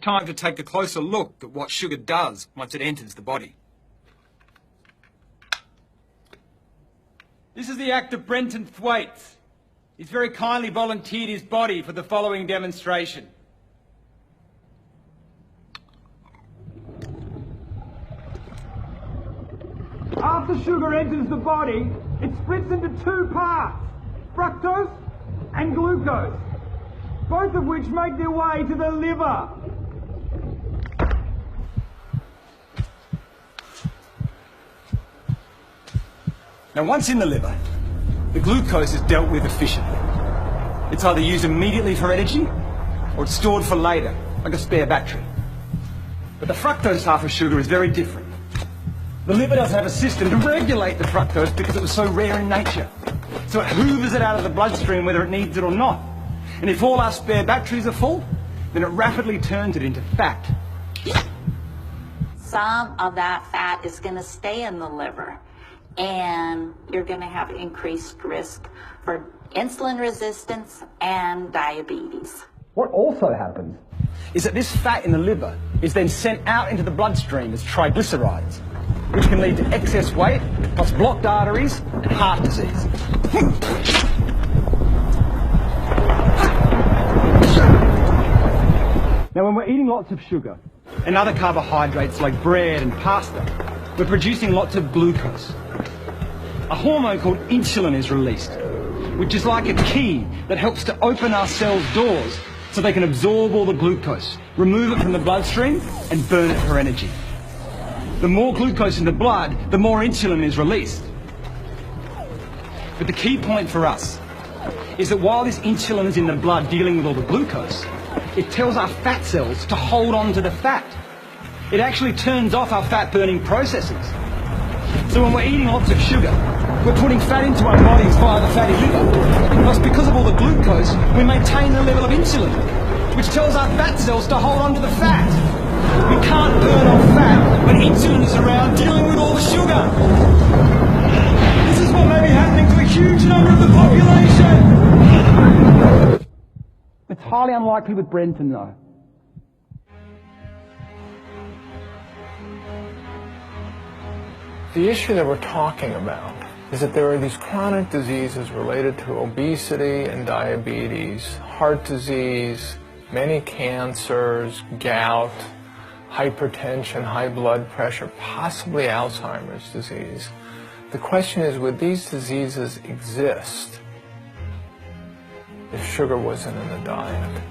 time to take a closer look at what sugar does once it enters the body. This is the actor Brenton Thwaites. He's very kindly volunteered his body for the following demonstration. After sugar enters the body, it splits into two parts, fructose and glucose, both of which make their way to the liver. Now, once in the liver, the glucose is dealt with efficiently. It's either used immediately for energy, or it's stored for later, like a spare battery. But the fructose half of sugar is very different. The liver doesn't have a system to regulate the fructose because it was so rare in nature. So it hoovers it out of the bloodstream whether it needs it or not. And if all our spare batteries are full, then it rapidly turns it into fat. Some of that fat is going to stay in the liver, and you're going to have increased risk for insulin resistance and diabetes. What also happens is that this fat in the liver is then sent out into the bloodstream as triglycerides, which can lead to excess weight, plus blocked arteries and heart disease. Now, when we're eating lots of sugar and other carbohydrates like bread and pasta, we're producing lots of glucose. A hormone called insulin is released, which is like a key that helps to open our cells' doors so they can absorb all the glucose, remove it from the bloodstream, and burn it for energy. The more glucose in the blood, the more insulin is released. But the key point for us is that while this insulin is in the blood dealing with all the glucose, it tells our fat cells to hold on to the fat. It actually turns off our fat-burning processes. So when we're eating lots of sugar, we're putting fat into our bodies via the fatty liver. Plus, because of all the glucose, we maintain the level of insulin, which tells our fat cells to hold on to the fat. We can't burn off fat when insulin is around dealing with all the sugar. This is what may be happening to a huge number of the population. It's highly unlikely with Brenton, though. The issue that we're talking about is that there are these chronic diseases related to obesity and diabetes, heart disease, many cancers, gout, hypertension, high blood pressure, possibly Alzheimer's disease. The question is, would these diseases exist if sugar wasn't in the diet?